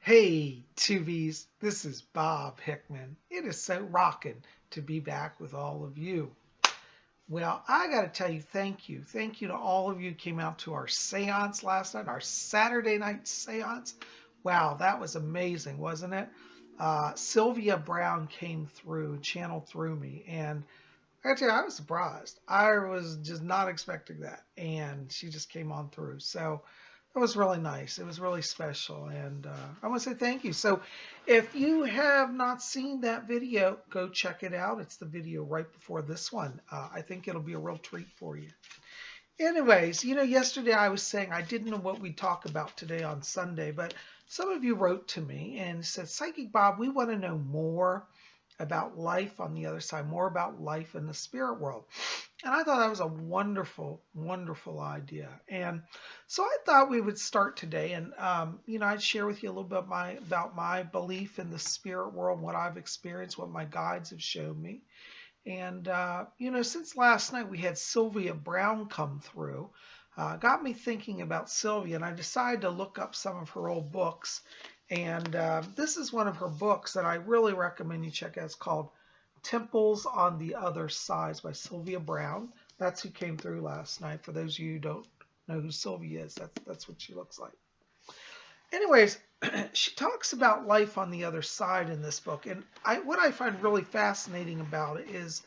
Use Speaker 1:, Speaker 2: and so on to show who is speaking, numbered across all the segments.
Speaker 1: Hey, Tubies, this is Bob Hickman. It is so rocking to be back with all of you. Well, I got to tell you, thank you. Thank you to all of you who came out to our seance last night, our Saturday night seance. Wow, that was amazing, wasn't it? Sylvia Brown came through, channeled through me, and I got to tell you, I was surprised. I was just not expecting that, and she just came on through. So it was really nice. It was really special. And I want to say thank you. So if you have not seen that video, go check it out. It's the video right before this one. I think it'll be a real treat for you. Anyways, yesterday I was saying I didn't know what we'd talk about today on Sunday, but some of you wrote to me and said, Psychic Bob, we want to know more about life on the other side, more about life in the spirit world. And I thought that was a wonderful, wonderful idea. And so I thought we would start today, and I'd share with you a little bit about my belief in the spirit world, what I've experienced, what my guides have shown me. And since last night we had Sylvia Brown come through, got me thinking about Sylvia, and I decided to look up some of her old books. And this is one of her books that I really recommend you check out. It's called Temples on the Other Sides by Sylvia Brown. That's who came through last night. For those of you who don't know who Sylvia is, that's what she looks like. Anyways, she talks about life on the other side in this book. And what I find really fascinating about it is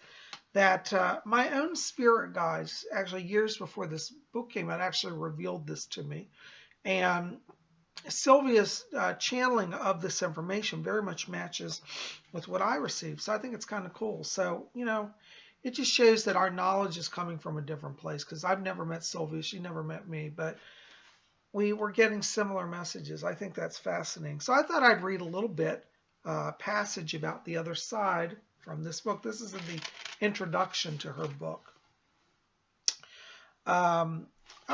Speaker 1: that my own spirit guides, actually years before this book came out, actually revealed this to me. And Sylvia's channeling of this information very much matches with what I received. So I think it's kind of cool. So, it just shows that our knowledge is coming from a different place, because I've never met Sylvia. She never met me, but we were getting similar messages. I think that's fascinating. So I thought I'd read a little bit, passage about the other side from this book. This is in the introduction to her book. I'll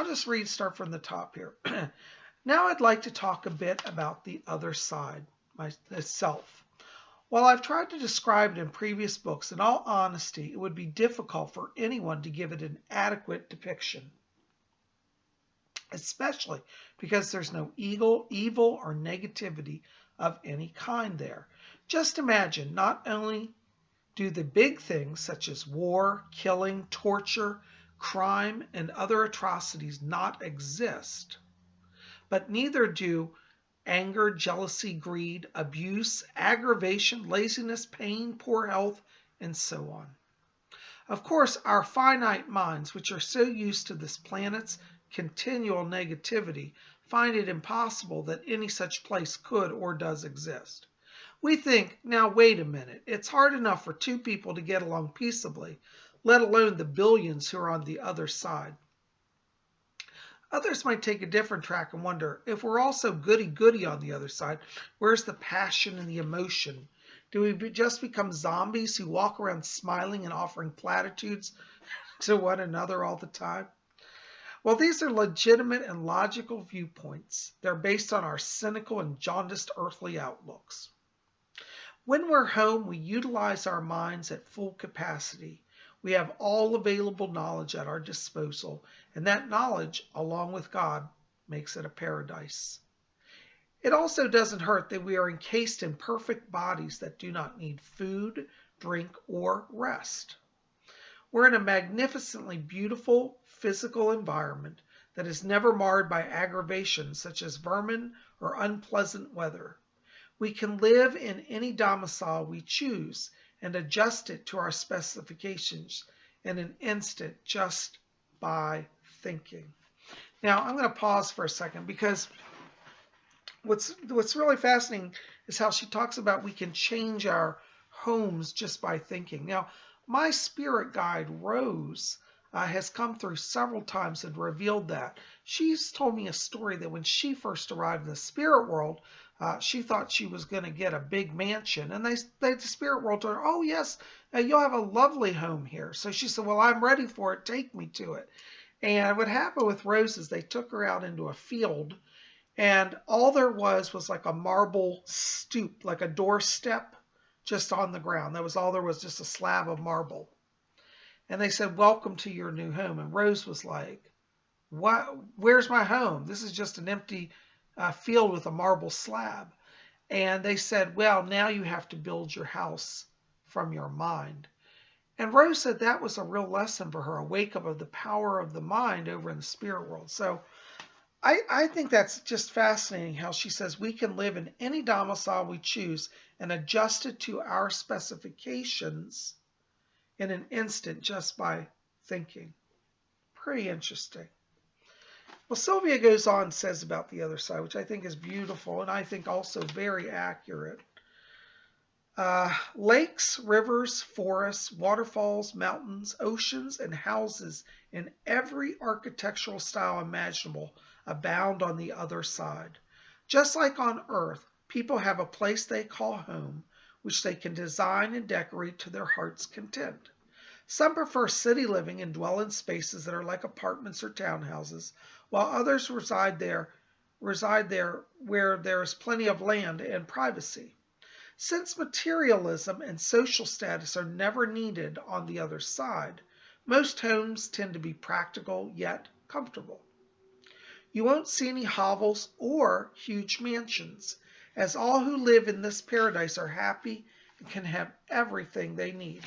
Speaker 1: just start from the top here. Now I'd like to talk a bit about the other side, myself. While I've tried to describe it in previous books, in all honesty, it would be difficult for anyone to give it an adequate depiction, especially because there's no evil or negativity of any kind there. Just imagine, not only do the big things such as war, killing, torture, crime, and other atrocities not exist, but neither do anger, jealousy, greed, abuse, aggravation, laziness, pain, poor health, and so on. Of course, our finite minds, which are so used to this planet's continual negativity, find it impossible that any such place could or does exist. We think, now wait a minute, it's hard enough for two people to get along peaceably, let alone the billions who are on the other side. Others might take a different track and wonder, if we're all so goody-goody on the other side, where's the passion and the emotion? Do we just become zombies who walk around smiling and offering platitudes to one another all the time? Well, these are legitimate and logical viewpoints. They're based on our cynical and jaundiced earthly outlooks. When we're home, we utilize our minds at full capacity. We have all available knowledge at our disposal, and that knowledge, along with God, makes it a paradise. It also doesn't hurt that we are encased in perfect bodies that do not need food, drink, or rest. We're in a magnificently beautiful physical environment that is never marred by aggravations such as vermin or unpleasant weather. We can live in any domicile we choose and adjust it to our specifications in an instant just by thinking. Now, I'm going to pause for a second, because what's really fascinating is how she talks about we can change our homes just by thinking. Now, my spirit guide, Rose, has come through several times and revealed that. She's told me a story that when she first arrived in the spirit world, she thought she was going to get a big mansion. And the spirit world told her, oh, yes, you'll have a lovely home here. So she said, well, I'm ready for it. Take me to it. And what happened with Rose is they took her out into a field, and all there was like a marble stoop, like a doorstep just on the ground. That was all there was, just a slab of marble. And they said, welcome to your new home. And Rose was like, what? Where's my home? This is just an empty field with a marble slab. And they said, well, now you have to build your house from your mind. And Rose said that was a real lesson for her, a wake up of the power of the mind over in the spirit world. So I think that's just fascinating how she says we can live in any domicile we choose and adjust it to our specifications in an instant just by thinking. Pretty interesting. Well, Sylvia goes on and says about the other side, which I think is beautiful and I think also very accurate. Lakes, rivers, forests, waterfalls, mountains, oceans, and houses in every architectural style imaginable abound on the other side. Just like on Earth, people have a place they call home, which they can design and decorate to their heart's content. Some prefer city living and dwell in spaces that are like apartments or townhouses, while others reside there where there is plenty of land and privacy. Since materialism and social status are never needed on the other side, most homes tend to be practical yet comfortable. You won't see any hovels or huge mansions, as all who live in this paradise are happy and can have everything they need.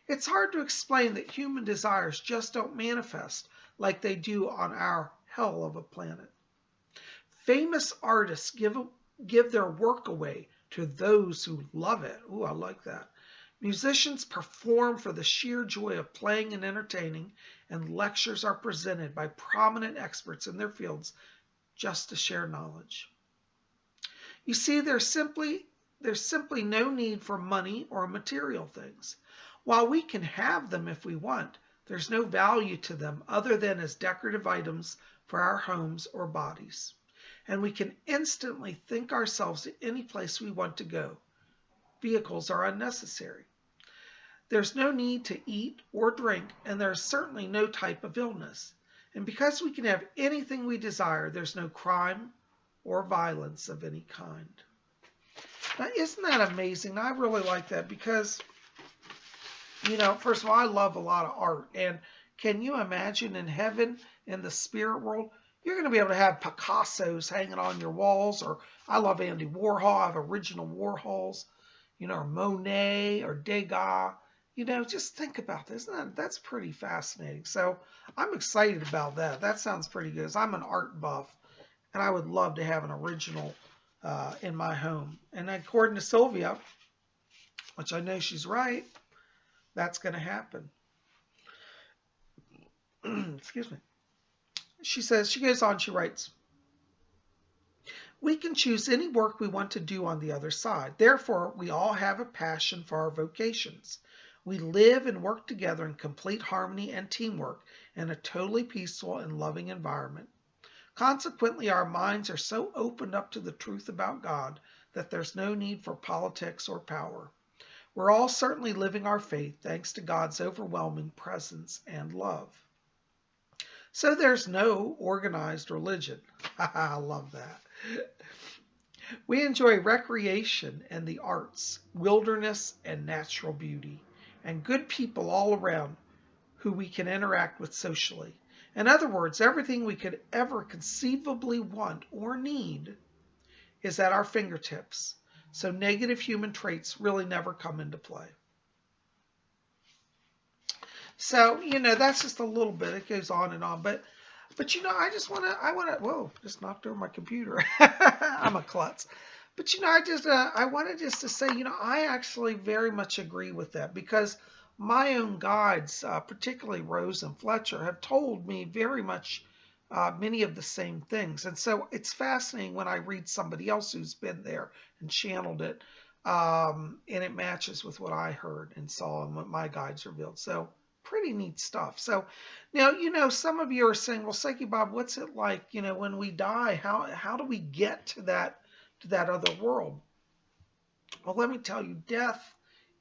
Speaker 1: It's hard to explain that human desires just don't manifest like they do on our hell of a planet. Famous artists give their work away to those who love it. Ooh, I like that. Musicians perform for the sheer joy of playing and entertaining, and lectures are presented by prominent experts in their fields just to share knowledge. You see, there's simply no need for money or material things. While we can have them if we want, there's no value to them other than as decorative items for our homes or bodies. And we can instantly think ourselves to any place we want to go. Vehicles are unnecessary. There's no need to eat or drink, and there's certainly no type of illness. And because we can have anything we desire, there's no crime or violence of any kind. Now, isn't that amazing? I really like that because, first of all, I love a lot of art. And can you imagine in heaven, in the spirit world, you're going to be able to have Picassos hanging on your walls, or I love Andy Warhol. I have original Warhols, or Monet or Degas. Just think about this. That's pretty fascinating. So I'm excited about that. That sounds pretty good. I'm an art buff, and I would love to have an original in my home. And according to Sylvia, which I know she's right, that's going to happen. Excuse me. She goes on, she writes, we can choose any work we want to do on the other side. Therefore, we all have a passion for our vocations. We live and work together in complete harmony and teamwork in a totally peaceful and loving environment. Consequently, our minds are so opened up to the truth about God that there's no need for politics or power. We're all certainly living our faith thanks to God's overwhelming presence and love. So there's no organized religion. I love that. We enjoy recreation and the arts, wilderness and natural beauty, and good people all around who we can interact with socially. In other words, everything we could ever conceivably want or need is at our fingertips. So negative human traits really never come into play. So, that's just a little bit. It goes on and on. But whoa, just knocked over my computer. I'm a klutz. But, I wanted just to say, I actually very much agree with that because my own guides, particularly Rose and Fletcher, have told me very much many of the same things. And so it's fascinating when I read somebody else who's been there and channeled it, and it matches with what I heard and saw and what my guides revealed. So pretty neat stuff. So now, some of you are saying, well, Psyche Bob, what's it like, when we die? How do we get to that other world? Well, let me tell you, death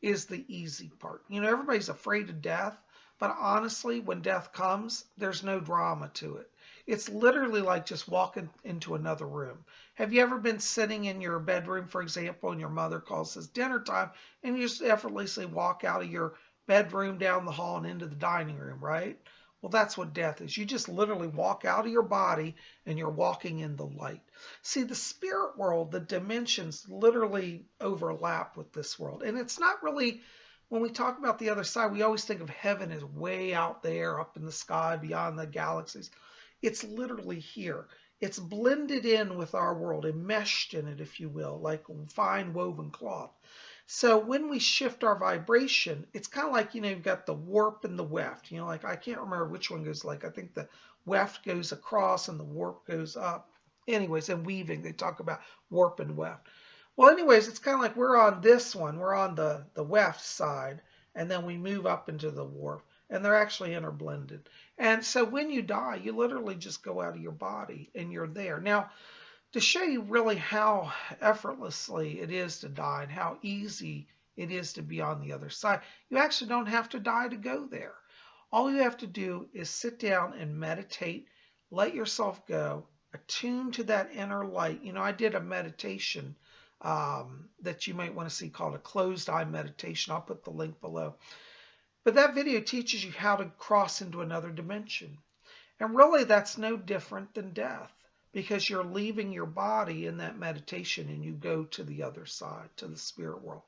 Speaker 1: is the easy part. Everybody's afraid of death, but honestly, when death comes, there's no drama to it. It's literally like just walking into another room. Have you ever been sitting in your bedroom, for example, and your mother calls, says dinner time, and you just effortlessly walk out of your bedroom, down the hall, and into the dining room, right? Well, that's what death is. You just literally walk out of your body and you're walking in the light. See, the spirit world, the dimensions literally overlap with this world. And it's not really, when we talk about the other side, we always think of heaven as way out there, up in the sky, beyond the galaxies. It's literally here. It's blended in with our world, enmeshed in it, if you will, like fine woven cloth. So when we shift our vibration, it's kind of like, you've got the warp and the weft. Like I can't remember which one goes, like I think the weft goes across and the warp goes up. Anyways, in weaving, they talk about warp and weft. Well, anyways, it's kind of like we're on this one. We're on the weft side, and then we move up into the warp, and they're actually interblended. And so when you die, you literally just go out of your body, and you're there. Now, to show you really how effortlessly it is to die and how easy it is to be on the other side, you actually don't have to die to go there. All you have to do is sit down and meditate, let yourself go, attune to that inner light. I did a meditation that you might want to see called a closed eye meditation. I'll put the link below. But that video teaches you how to cross into another dimension. And really, that's no different than death, because you're leaving your body in that meditation and you go to the other side, to the spirit world.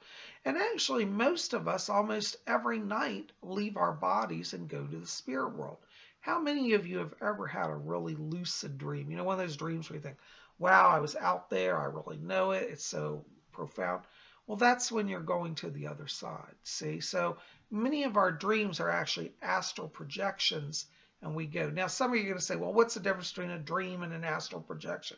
Speaker 1: And actually, most of us, almost every night, leave our bodies and go to the spirit world. How many of you have ever had a really lucid dream? One of those dreams where you think, wow, I was out there, I really know it, it's so profound. Well, that's when you're going to the other side, see? So many of our dreams are actually astral projections, and we go. Now, some of you are going to say, well, what's the difference between a dream and an astral projection?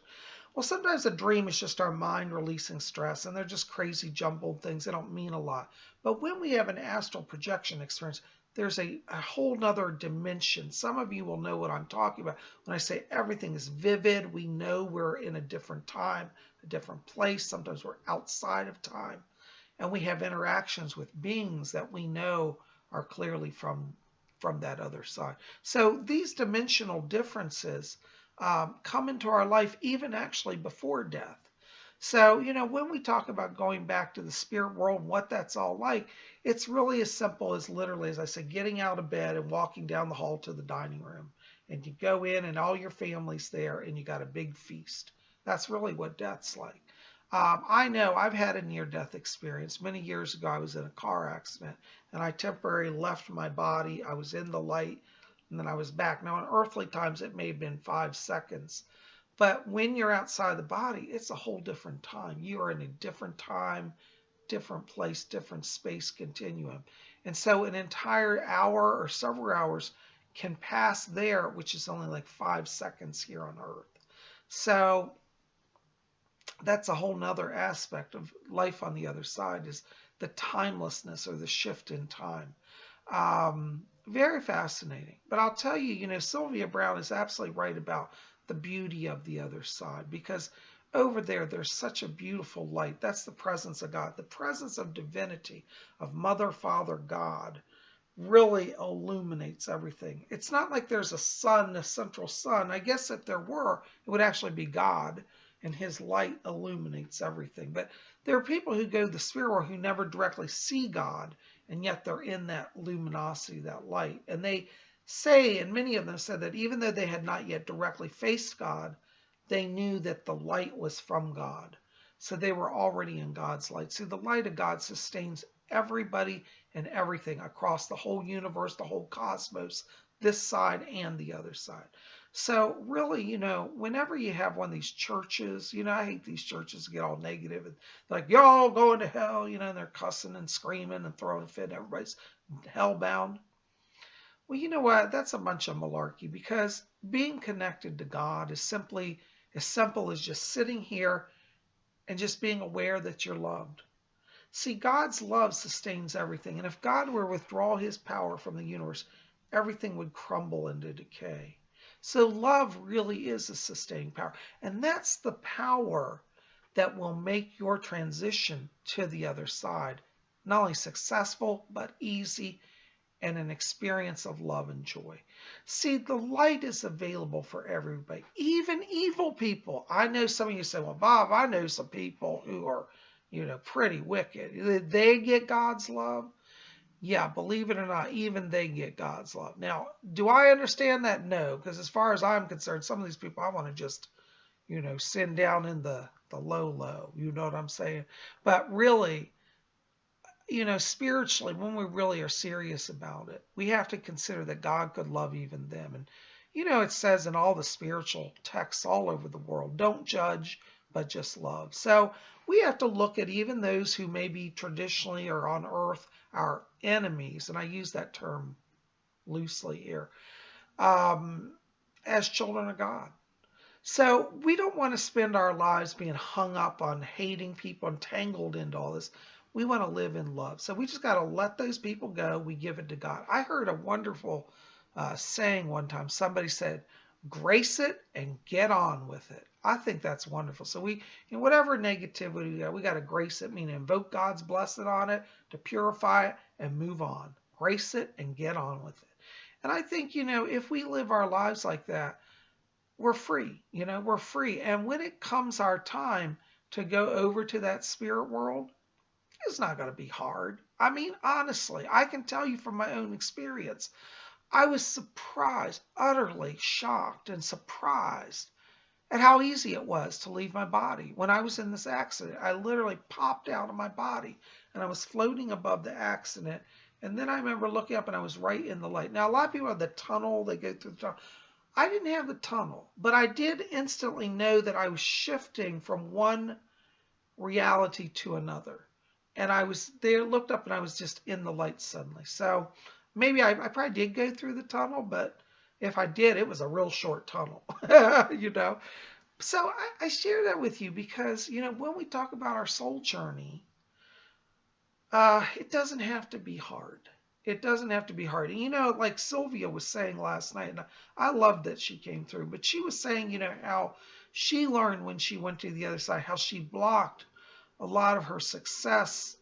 Speaker 1: Well, sometimes a dream is just our mind releasing stress, and they're just crazy jumbled things. They don't mean a lot. But when we have an astral projection experience, there's a whole nother dimension. Some of you will know what I'm talking about. When I say everything is vivid, we know we're in a different time, a different place. Sometimes we're outside of time. And we have interactions with beings that we know are clearly from that other side. So these dimensional differences come into our life even actually before death. So, when we talk about going back to the spirit world, what that's all like, it's really as simple as literally, as I said, getting out of bed and walking down the hall to the dining room. And you go in and all your family's there and you got a big feast. That's really what death's like. I know I've had a near-death experience. Many years ago, I was in a car accident and I temporarily left my body. I was in the light and then I was back. Now, in earthly times, it may have been 5 seconds. But when you're outside the body, it's a whole different time. You are in a different time, different place, different space continuum. And so an entire hour or several hours can pass there, which is only like 5 seconds here on Earth. So that's a whole nother aspect of life on the other side, is the timelessness or the shift in time. Very fascinating. But I'll tell you, Sylvia Browne is absolutely right about the beauty of the other side, because over there's such a beautiful light. That's the presence of God, the presence of divinity, of Mother, Father, God, really illuminates everything. It's not like there's a sun, a central sun. I guess if there were, it would actually be God, and his light illuminates everything. But there are people who go to the spirit world who never directly see God, and yet they're in that luminosity, that light. And they say, and many of them said, that even though they had not yet directly faced God, they knew that the light was from God. So they were already in God's light. See, the light of God sustains everybody and everything across the whole universe, the whole cosmos, this side and the other side. So really, whenever you have one of these churches, I hate these churches that get all negative and like, y'all going to hell, and they're cussing and screaming and throwing a fit. Everybody's hellbound. Well, you know what? That's a bunch of malarkey, because being connected to God is simply as simple as just sitting here and just being aware that you're loved. See, God's love sustains everything. And if God were to withdraw his power from the universe, everything would crumble into decay. So love really is a sustaining power. And that's the power that will make your transition to the other side not only successful, but easy, and an experience of love and joy. See, the light is available for everybody, even evil people. I know some of you say, well, Bob, I know some people who are, pretty wicked. They get God's love. Yeah, believe it or not, even they get God's love. Now, do I understand that? No, because as far as I'm concerned, some of these people I want to just, send down in the low low. You know what I'm saying? But really, spiritually, when we really are serious about it, we have to consider that God could love even them. And, it says in all the spiritual texts all over the world, don't judge, but just love. So we have to look at even those who maybe traditionally are on earth our enemies, and I use that term loosely here, um, as children of God. So we don't want to spend our lives being hung up on hating people and tangled into all this. We want to live in love. So we just got to let those people go. We give it to God. I heard a wonderful saying one time. Somebody said, grace it and get on with it. I think that's wonderful. So whatever negativity we got to grace it, meaning invoke God's blessing on it to purify it and move on. Grace it and get on with it. And I think, if we live our lives like that, we're free. We're free. And when it comes our time to go over to that spirit world, it's not going to be hard. I mean, honestly, I can tell you from my own experience, I was surprised, utterly shocked and surprised at how easy it was to leave my body. When I was in this accident, I literally popped out of my body and I was floating above the accident. And then I remember looking up and I was right in the light. Now, a lot of people have the tunnel, they go through the tunnel. I didn't have the tunnel, but I did instantly know that I was shifting from one reality to another. And I was there, looked up, and I was just in the light suddenly. So maybe I probably did go through the tunnel, but if I did, it was a real short tunnel, So I share that with you because, when we talk about our soul journey, it doesn't have to be hard. It doesn't have to be hard. And, like Sylvia was saying last night, and I loved that she came through, but she was saying, how she learned when she went to the other side, how she blocked a lot of her success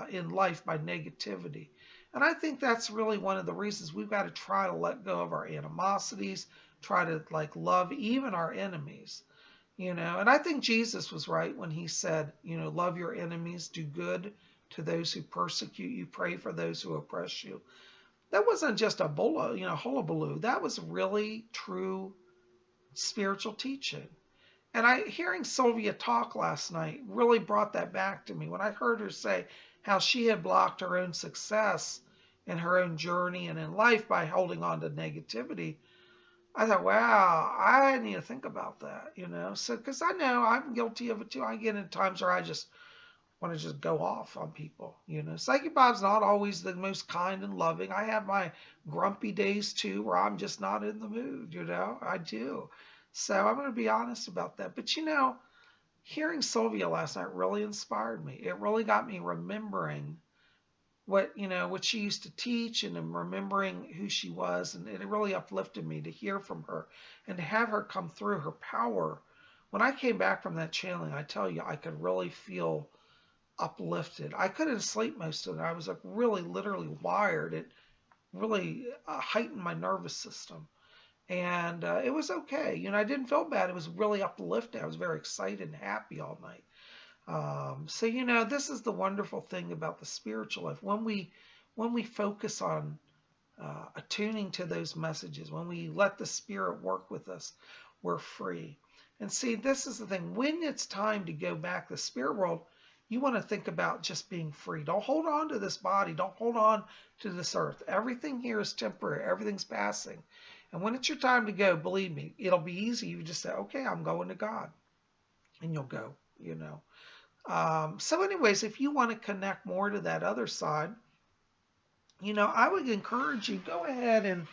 Speaker 1: in life by negativity. And I think that's really one of the reasons we've got to try to let go of our animosities, try to love even our enemies. And I think Jesus was right when he said, love your enemies, do good to those who persecute you, pray for those who oppress you. That wasn't just a hullabaloo. That was really true spiritual teaching. And hearing Sylvia talk last night really brought that back to me. When I heard her say how she had blocked her own success in her own journey and in life by holding on to negativity, I thought, wow, I need to think about that, So, because I know I'm guilty of it too. I get in times where I just want to just go off on people, Psychic Bob's not always the most kind and loving. I have my grumpy days too, where I'm just not in the mood, I do. So I'm going to be honest about that. But hearing Sylvia last night really inspired me. It really got me remembering what she used to teach and remembering who she was. And it really uplifted me to hear from her and to have her come through her power. When I came back from that channeling, I tell you, I could really feel uplifted. I couldn't sleep most of it. I was really literally wired. It really heightened my nervous system. And it was okay. I didn't feel bad. It was really uplifting. I was very excited and happy all night. So this is the wonderful thing about the spiritual life. When we focus on attuning to those messages, when we let the spirit work with us, we're free. And see, this is the thing. When it's time to go back to the spirit world, you want to think about just being free. Don't hold on to this body. Don't hold on to this earth. Everything here is temporary. Everything's passing. And when it's your time to go, believe me, it'll be easy. You just say, okay, I'm going to God. And you'll go, So anyways, if you want to connect more to that other side, I would encourage you, go ahead and,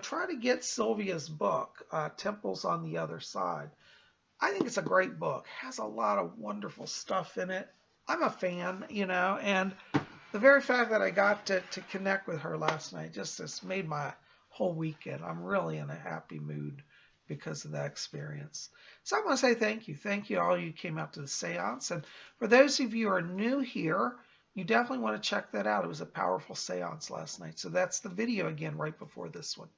Speaker 1: try to get Sylvia's book, Temples on the Other Side. I think it's a great book. It has a lot of wonderful stuff in it. I'm a fan, and the very fact that I got to connect with her last night just made my whole weekend. I'm really in a happy mood because of that experience. So I want to say thank you. Thank you all you came out to the seance. And for those of you who are new here, you definitely want to check that out. It was a powerful seance last night. So that's the video again right before this one.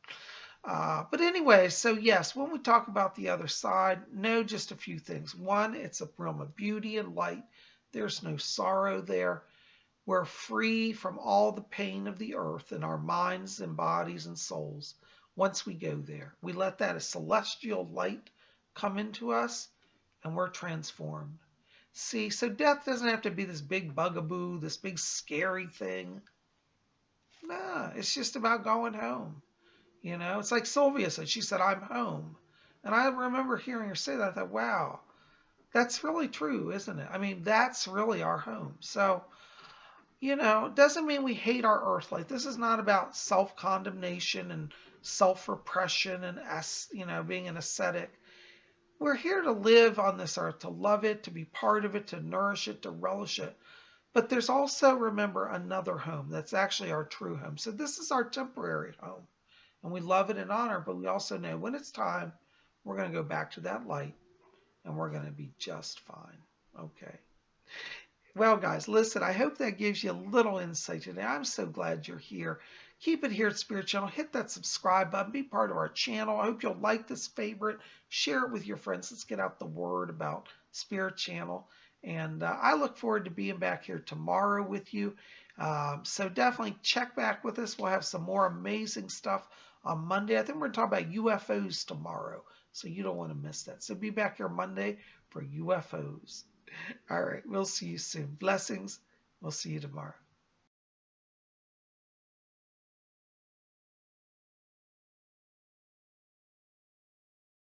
Speaker 1: But anyway, so yes, when we talk about the other side, know just a few things. One, it's a realm of beauty and light. There's no sorrow there. We're free from all the pain of the earth in our minds and bodies and souls once we go there. We let that celestial light come into us and we're transformed. See, so death doesn't have to be this big bugaboo, this big scary thing. No, it's just about going home. It's like Sylvia said. She said, I'm home. And I remember hearing her say that. I thought, wow, that's really true, isn't it? I mean, that's really our home. So, it doesn't mean we hate our earth. Like, this is not about self-condemnation and self-repression and, being an ascetic. We're here to live on this earth, to love it, to be part of it, to nourish it, to relish it. But there's also, remember, another home that's actually our true home. So this is our temporary home. And we love it and honor, but we also know when it's time, we're going to go back to that light and we're going to be just fine. Okay. Well, guys, listen, I hope that gives you a little insight today. I'm so glad you're here. Keep it here at Spirit Channel. Hit that subscribe button. Be part of our channel. I hope you'll like this favorite. Share it with your friends. Let's get out the word about Spirit Channel. And I look forward to being back here tomorrow with you. So definitely check back with us. We'll have some more amazing stuff on Monday. I think we're going to talk about UFOs tomorrow. So you don't want to miss that. So be back here Monday for UFOs. All right. We'll see you soon. Blessings. We'll see you tomorrow.